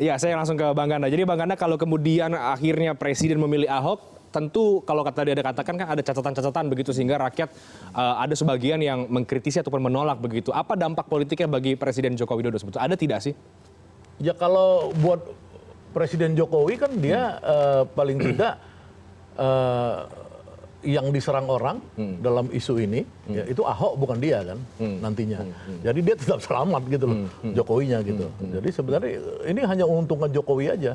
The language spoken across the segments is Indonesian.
Ya, saya langsung ke Bang Ganda. Jadi Bang Ganda, kalau kemudian akhirnya Presiden memilih Ahok, tentu kalau tadi ada katakan kan ada catatan-catatan begitu sehingga rakyat ada sebagian yang mengkritisi ataupun menolak begitu. Apa dampak politiknya bagi Presiden Joko Widodo sebetulnya? Ada tidak sih? Ya kalau buat Presiden Jokowi kan dia paling tidak yang diserang orang dalam isu ini ya, itu Ahok bukan dia kan nantinya. Jadi dia tetap selamat gitu loh Jokowinya gitu. Jadi sebenarnya ini hanya menguntungkan Jokowi aja.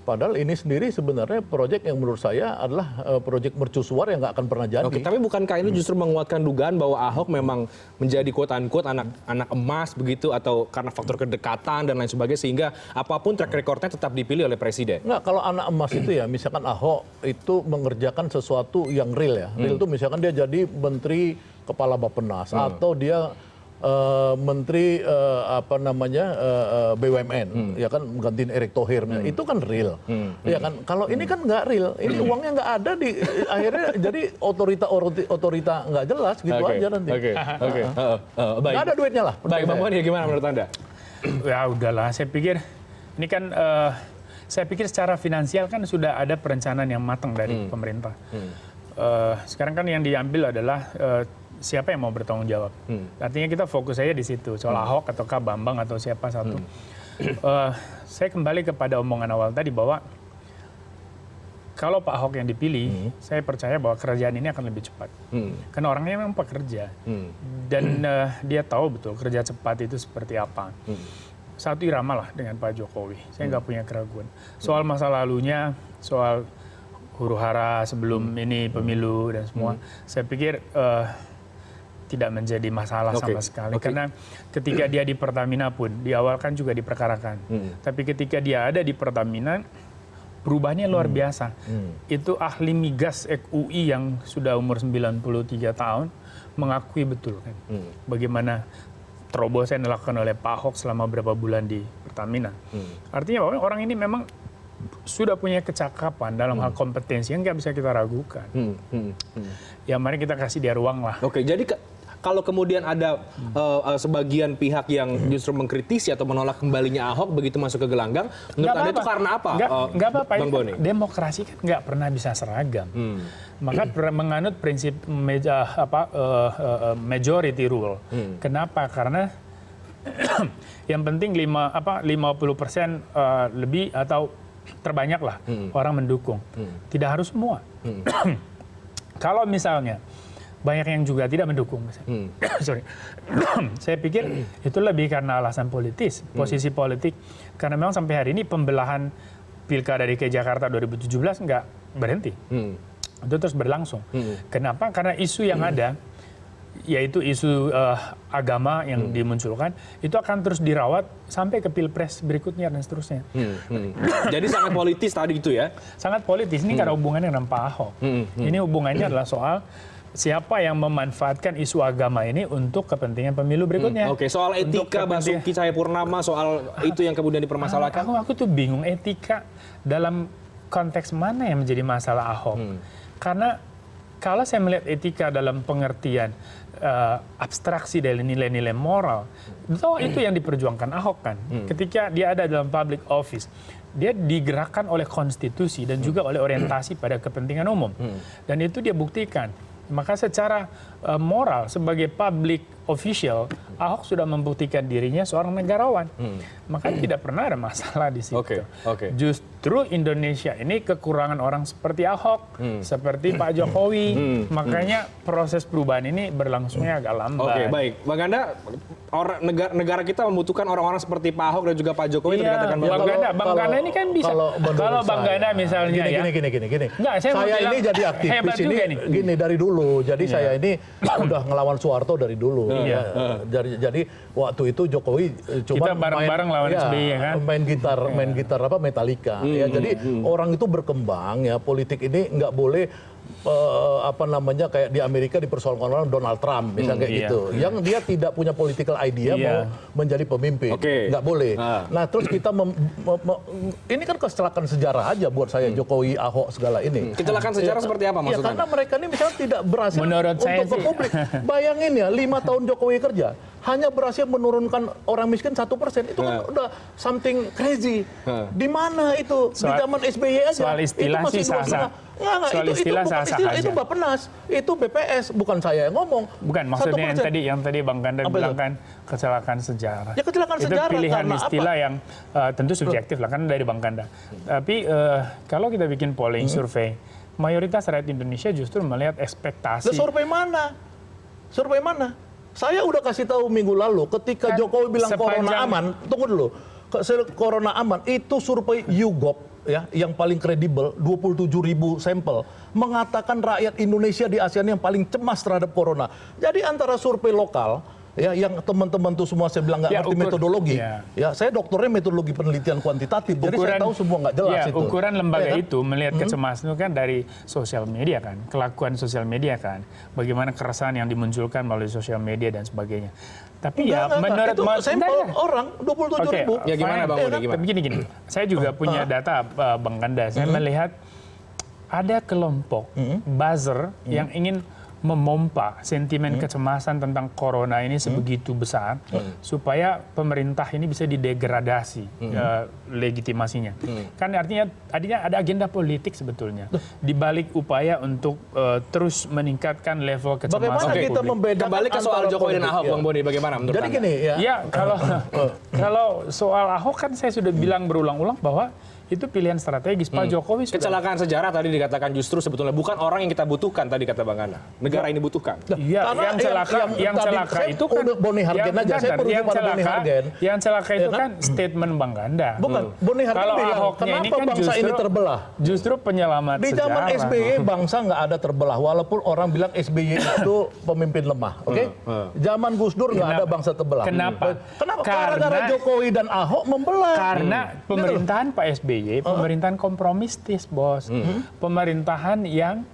Padahal ini sendiri sebenarnya proyek yang menurut saya adalah proyek mercusuar yang nggak akan pernah jadi. Oke, tapi bukankah ini justru menguatkan dugaan bahwa Ahok memang menjadi quote-unquote anak emas begitu atau karena faktor kedekatan dan lain sebagainya sehingga apapun track recordnya tetap dipilih oleh Presiden? Nggak, kalau anak emas itu ya misalkan Ahok itu mengerjakan sesuatu yang real ya. Real itu misalkan dia jadi Menteri Kepala Bappenas atau dia Menteri BUMN ya kan menggantiin Erick Thohir itu kan real ya kan. Kalau ini kan nggak real, ini uangnya nggak ada di akhirnya jadi otorita nggak jelas gitu aja nanti. Baik. Nggak ada duitnya lah. Baik, Bang Boni, gimana menurut Anda? Ya udahlah, saya pikir ini kan saya pikir secara finansial kan sudah ada perencanaan yang matang dari pemerintah. Sekarang kan yang diambil adalah siapa yang mau bertanggung jawab. Artinya kita fokus saja di situ, soal Ahok ataukah Bambang atau siapa satu. Saya kembali kepada omongan awal tadi bahwa kalau Pak Ahok yang dipilih, saya percaya bahwa kerjaan ini akan lebih cepat. Karena orangnya memang pekerja. Dan dia tahu betul kerja cepat itu seperti apa. Satu irama lah dengan Pak Jokowi. Saya nggak punya keraguan. Soal masa lalunya, soal huru-hara sebelum ini pemilu dan semua, saya pikir tidak menjadi masalah sama sekali. Karena ketika dia di Pertamina pun, di awal kan juga diperkarakan. Tapi ketika dia ada di Pertamina, perubahannya luar biasa. Itu ahli migas UI yang sudah umur 93 tahun, mengakui betul kan. Bagaimana terobosan yang dilakukan oleh Pak Ahok selama beberapa bulan di Pertamina. Artinya bahwa orang ini memang sudah punya kecakapan dalam hal kompetensi yang nggak bisa kita ragukan. Ya mari kita kasih dia ruang lah. Oke, jadi kalau kemudian ada sebagian pihak yang justru mengkritisi atau menolak kembalinya Ahok begitu masuk ke gelanggang, menurut Anda itu karena apa? Nggak apa-apa. Bang Boni? Demokrasi kan nggak pernah bisa seragam. Maka menganut prinsip majority rule. Kenapa? Karena yang penting 50% lebih atau terbanyak lah orang mendukung. Tidak harus semua. Kalau misalnya banyak yang juga tidak mendukung. Sorry. Saya pikir itu lebih karena alasan politis, posisi politik. Karena memang sampai hari ini pembelahan Pilkada DKI Jakarta 2017 nggak berhenti. Itu terus berlangsung. Kenapa? Karena isu yang ada, yaitu isu agama yang dimunculkan, itu akan terus dirawat sampai ke Pilpres berikutnya dan seterusnya. Jadi sangat politis tadi itu ya? Sangat politis. Ini nggak ada hubungannya dengan Pak Ahok. Ini hubungannya adalah soal siapa yang memanfaatkan isu agama ini untuk kepentingan pemilu berikutnya. Oke, soal etika Basuki Cahayapurnama, soal itu yang kemudian dipermasalahkan. Aku tuh bingung etika dalam konteks mana yang menjadi masalah Ahok. Karena kalau saya melihat etika dalam pengertian abstraksi dari nilai-nilai moral, itu yang diperjuangkan Ahok kan. Ketika dia ada dalam public office, dia digerakkan oleh konstitusi dan juga oleh orientasi pada kepentingan umum. Dan itu dia buktikan. Maka secara moral sebagai public official, Ahok sudah membuktikan dirinya seorang negarawan. Maka tidak pernah ada masalah di situ. Justru Indonesia ini kekurangan orang seperti Ahok, seperti Pak Jokowi. Makanya proses perubahan ini berlangsungnya agak lambat. Oke, baik. Bang Ganda, negara kita membutuhkan orang-orang seperti Pak Ahok dan juga Pak Jokowi. Iya, Bang Ganda ini kan bisa. Kalau Bang Ganda misalnya gini. Enggak, saya ini jadi aktivis ini gini dari dulu. Jadi saya ini udah ngelawan Soeharto dari dulu. Jadi waktu itu Jokowi cuma kita bareng-bareng lawan SBY ya kan. Main gitar Metallica. Ya, jadi orang itu berkembang ya, politik ini nggak boleh kayak di Amerika dipersoalkan orang Donald Trump misalnya kayak gitu. Yang dia tidak punya political idea mau menjadi pemimpin. Nggak boleh. Nah, terus kita ini kan kecelakaan sejarah aja buat saya Jokowi, Ahok segala ini. Kecelakaan sejarah seperti apa maksudnya? Karena mereka ini misalnya tidak berhasil menurut untuk ke publik. Bayangin ya, 5 tahun Jokowi kerja. hanya berhasil menurunkan orang miskin 1%. Itu kan udah something crazy. Di mana itu? Di zaman SBY aja. Soal istilah sih sah-sah. Soal istilah sah-sah aja. Itu Bappenas, itu BPS, bukan saya yang ngomong. Bukan, maksudnya yang tadi Bang Ganda bilang kan kecelakaan sejarah. Ya kecelakaan itu sejarah. Pilihan karena istilah apa? yang tentu subjektif lah, kan dari Bang Ganda. Tapi kalau kita bikin polling, survei, mayoritas rakyat Indonesia justru melihat ekspektasi. Survei mana? Survei mana? Saya udah kasih tahu minggu lalu ketika Jokowi bilang corona aman, tunggu dulu. Corona aman itu survei YouGov ya yang paling kredibel 27.000 sampel mengatakan rakyat Indonesia di ASEAN yang paling cemas terhadap corona. Jadi antara survei lokal ya yang teman-teman tuh semua saya bilang nggak ngerti metodologi. Ya saya doktornya metodologi penelitian kuantitatif. Jadi saya tahu semua nggak jelas itu. Ukuran lembaga itu melihat kecemasan itu kan dari sosial media kan, kelakuan sosial media kan, bagaimana keresahan yang dimunculkan melalui sosial media dan sebagainya. Tapi menurut itu sampel orang 27.000. Ya gimana Bang Boni? Tapi gini, saya juga punya data Bang Ganda. Saya melihat ada kelompok buzzer yang ingin memompa sentimen kecemasan tentang corona ini sebegitu besar supaya pemerintah ini bisa didegradasi legitimasinya. Kan artinya ada agenda politik sebetulnya di balik upaya untuk terus meningkatkan level kecemasan. Bagaimana kita membedakan kembali ke soal Jokowi dan Ahok, Bang Boni, bagaimana menurut Jadi Anda? gini ya. Ya, kalau soal Ahok kan saya sudah bilang berulang-ulang bahwa itu pilihan strategis. Pak Jokowi sudah... Kecelakaan sejarah tadi dikatakan justru sebetulnya bukan orang yang kita butuhkan tadi kata Bang Ganda. Negara ini butuhkan. Iya, yang celaka itu kan Boni Hargen aja. Saya perlu pada Boni Hargen. Yang celaka itu kan statement Bang Ganda. Bukan, Boni Hargen kalau bilang, Ahoknya ini kenapa kan bangsa ini terbelah? Justru penyelamat Di zaman sejarah. SBY bangsa nggak ada terbelah, walaupun orang bilang SBY itu pemimpin lemah, oke? Zaman Gus Dur nggak ada bangsa terbelah. Kenapa? Karena Jokowi dan Ahok membelah. Karena pemerintahan Pak SBY, pemerintahan kompromistis, Bos. Pemerintahan yang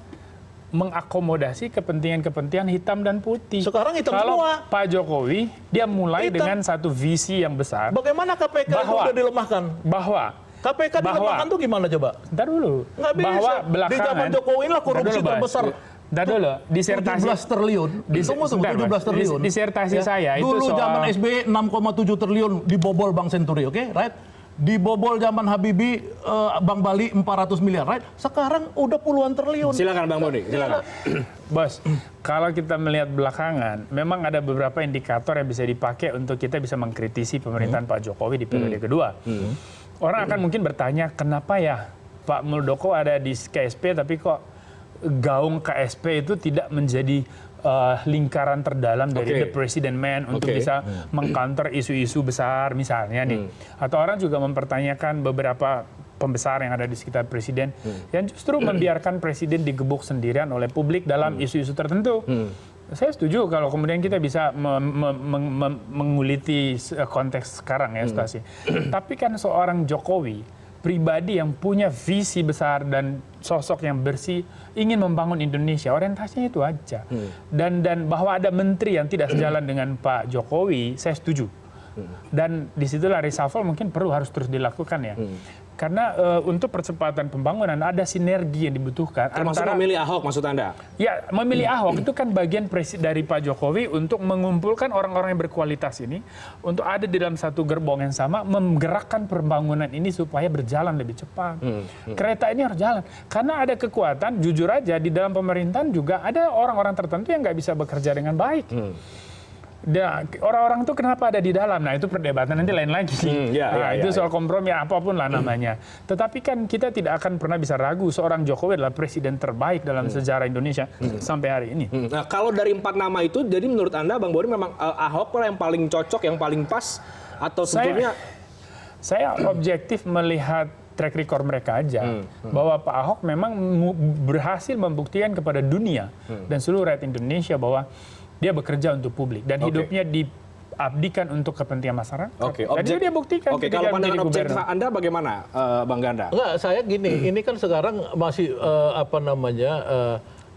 mengakomodasi kepentingan-kepentingan hitam dan putih. Sekarang hitam Kalau semua. Pak Jokowi, dia mulai Hitam. dengan satu visi yang besar. Bagaimana KPK itu udah dilemahkan? Bahwa KPK dilemahkan tuh gimana coba? Ntar dulu. Nggak bisa. Bahwa Di belakangan. zaman Jokowi lah korupsi terbesar. Ntar dulu. Disertasi. 17 triliun. Tunggu, 17 triliun. Disertasi saya itu dulu soal... zaman SBY 6,7 triliun dibobol Bank Senturi, oke? Right? Dibobol zaman Habibie Bank Bali 400 miliar, right? Sekarang udah puluhan triliun. Silakan Bang Boni, silakan. Bos, kalau kita melihat belakangan, memang ada beberapa indikator yang bisa dipakai untuk kita bisa mengkritisi pemerintahan Pak Jokowi di periode kedua. Orang akan mungkin bertanya, kenapa ya Pak Muldoko ada di KSP, tapi kok gaung KSP itu tidak menjadi lingkaran terdalam dari the president man untuk bisa mengcounter isu-isu besar misalnya nih. Atau orang juga mempertanyakan beberapa pembesar yang ada di sekitar presiden yang justru membiarkan presiden digebuk sendirian oleh publik dalam isu-isu tertentu. Saya setuju kalau kemudian kita bisa menguliti konteks sekarang ya situasi. Tapi kan seorang Jokowi pribadi yang punya visi besar dan sosok yang bersih ingin membangun Indonesia, orientasinya itu aja. Dan bahwa ada menteri yang tidak sejalan dengan Pak Jokowi, saya setuju. Dan disitulah reshuffle mungkin harus terus dilakukan ya. Karena untuk percepatan pembangunan ada sinergi yang dibutuhkan. Termasuk memilih Ahok maksud Anda? Ya, memilih Ahok itu kan bagian dari Pak Jokowi untuk mengumpulkan orang-orang yang berkualitas ini untuk ada di dalam satu gerbong yang sama, menggerakkan pembangunan ini supaya berjalan lebih cepat. Kereta ini harus jalan. Karena ada kekuatan, jujur aja di dalam pemerintahan juga ada orang-orang tertentu yang nggak bisa bekerja dengan baik. Orang-orang itu kenapa ada di dalam? Nah itu perdebatan nanti lain lagi. Itu soal kompromi apapun lah namanya. Tetapi kan kita tidak akan pernah bisa ragu seorang Jokowi adalah presiden terbaik dalam sejarah Indonesia sampai hari ini. Nah kalau dari 4 nama itu, jadi menurut Anda Bang Boni memang Ahok lah yang paling cocok, yang paling pas? Atau sebetulnya? Saya objektif melihat track record mereka aja. Bahwa Pak Ahok memang berhasil membuktikan kepada dunia dan seluruh rakyat Indonesia bahwa dia bekerja untuk publik dan hidupnya diabdikan untuk kepentingan masyarakat. Dan dia buktikan. Kalau pandangan objektif Anda bagaimana, Bang Ganda? Enggak, saya gini, ini kan sekarang masih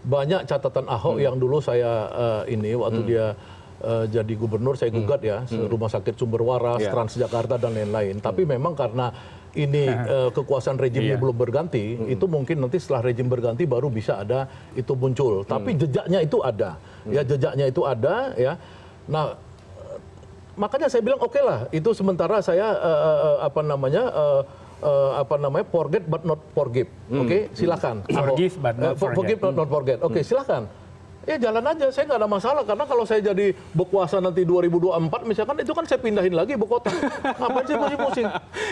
banyak catatan Ahok yang dulu saya waktu dia jadi gubernur saya gugat ya, Rumah Sakit Sumber Waras, Transjakarta dan lain-lain. Tapi memang karena ini kekuasaan rejimnya belum berganti, itu mungkin nanti setelah rejim berganti baru bisa ada itu muncul. Tapi jejaknya itu ada, ya jejaknya itu ada, ya. Nah, makanya saya bilang oke lah, itu sementara saya forget but not forgive. Oke, silakan. Forgive but not forget. Forgive but not forget. Oke, silakan. Ya jalan aja, saya nggak ada masalah. Karena kalau saya jadi berkuasa nanti 2024 misalkan, itu kan saya pindahin lagi ibu kota. Ngapain sih pusing-pusing?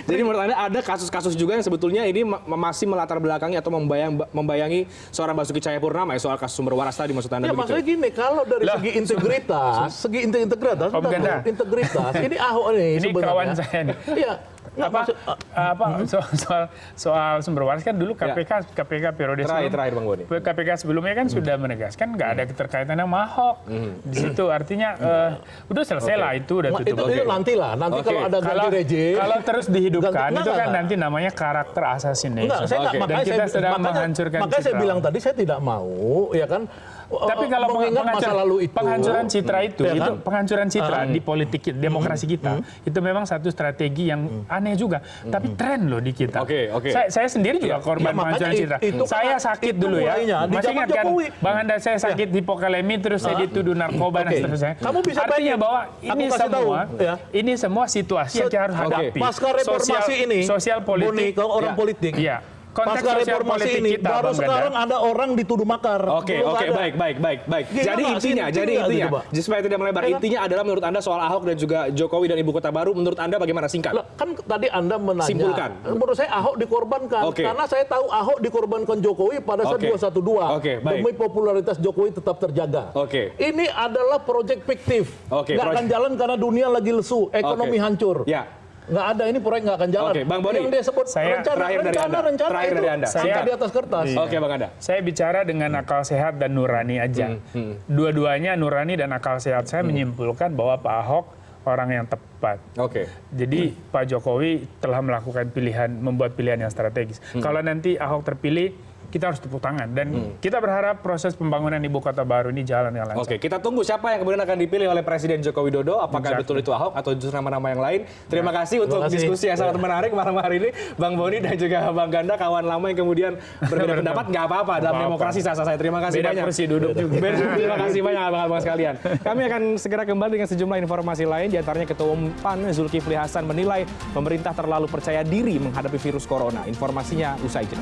Jadi menurut Anda ada kasus-kasus juga yang sebetulnya ini masih melatar belakangi atau membayangi seorang Basuki Cahayapurnama ya, soal kasus sumber waras tadi maksud Anda Ya begitu? maksudnya gini, kalau dari segi integritas, ini Ahok nih Ini sebenarnya. kawan saya nih. Iya. Soal sumber waras kan dulu KPK periode Terakhir Bang Boni. KPK sebelumnya kan sudah menegaskan nggak ada keterkaitan sama Ahok di situ, artinya udah selesai lah, itu udah tutup. Itu nanti kalau ada ganti rejim. Kalau terus dihidupkan itu kan enggak. nanti namanya karakter assassination. Enggak, saya enggak, Dan kita sedang menghancurkan makanya saya citra. bilang tadi saya tidak mau, ya kan. Tapi kalau mengingat masa lalu itu, penghancuran citra itu, ya kan? itu penghancuran citra di politik demokrasi kita, itu memang satu strategi yang aneh juga. Tapi tren loh di kita. Oke. Saya sendiri juga korban penghancuran citra. Saya sakit dulu ya. Masih ingat kan, Bang Anda, saya sakit hipokalemi, terus saya dituduh narkoba dan seterusnya. Kamu bisa artinya bayangin, bahwa aku kasih tahu, ya. ini semua situasi yang kita harus hadapi. Pasca reformasi ini, sosial politik, kalau orang politik. Iya. Konteks Pasca sosial reformasi politik ini, kita, baru Bang sekarang Ganda. ada orang dituduh makar. Oke, baik. Gila Jadi nggak sih? intinya, Gitu, Pak. supaya tidak melebar, Ya kan? intinya adalah menurut Anda soal Ahok dan juga Jokowi dan Ibu Kota Baru, menurut Anda bagaimana, singkat? Loh, kan tadi Anda menanya. Simpulkan. Menurut saya Ahok dikorbankan. Oke. Karena saya tahu Ahok dikorbankan Jokowi pada saat Oke. 212. Oke, baik. Demi popularitas Jokowi tetap terjaga. Oke. Ini adalah proyek fiktif. Oke, Nggak akan jalan karena dunia lagi lesu. Ekonomi Oke. hancur. Ya. Nggak ada, ini proyek nggak akan jalan. Oke, Bang Boni. Yang dia sebut Saya terakhir dari Anda. Terakhir itu dari Anda. angka Singkat. di atas kertas. Oke, Bang Anda. Saya bicara dengan akal sehat dan nurani aja. Dua-duanya nurani dan akal sehat. Saya menyimpulkan bahwa Pak Ahok orang yang tepat. Oke. Jadi Pak Jokowi telah melakukan membuat pilihan yang strategis. Kalau nanti Ahok terpilih, kita harus tepuk tangan. Dan kita berharap proses pembangunan Ibu Kota Baru ini jalan yang lancar. Oke, kita tunggu siapa yang kemudian akan dipilih oleh Presiden Joko Widodo. Apakah betul itu Ahok atau justru nama-nama yang lain? Terima kasih untuk kasih. diskusi yang sangat menarik malam hari ini. Bang Boni dan juga Bang Ganda, kawan lama yang kemudian berbeda pendapat, nggak apa-apa. Dalam demokrasi sah-sah saya. Terima kasih Beda banyak. kursi duduk juga. Terima kasih banyak abang-abang sekalian. Kami akan segera kembali dengan sejumlah informasi lain. Di antaranya Ketua Umum PAN Zulkifli Hasan menilai pemerintah terlalu percaya diri menghadapi virus corona. Informasinya usai jeda.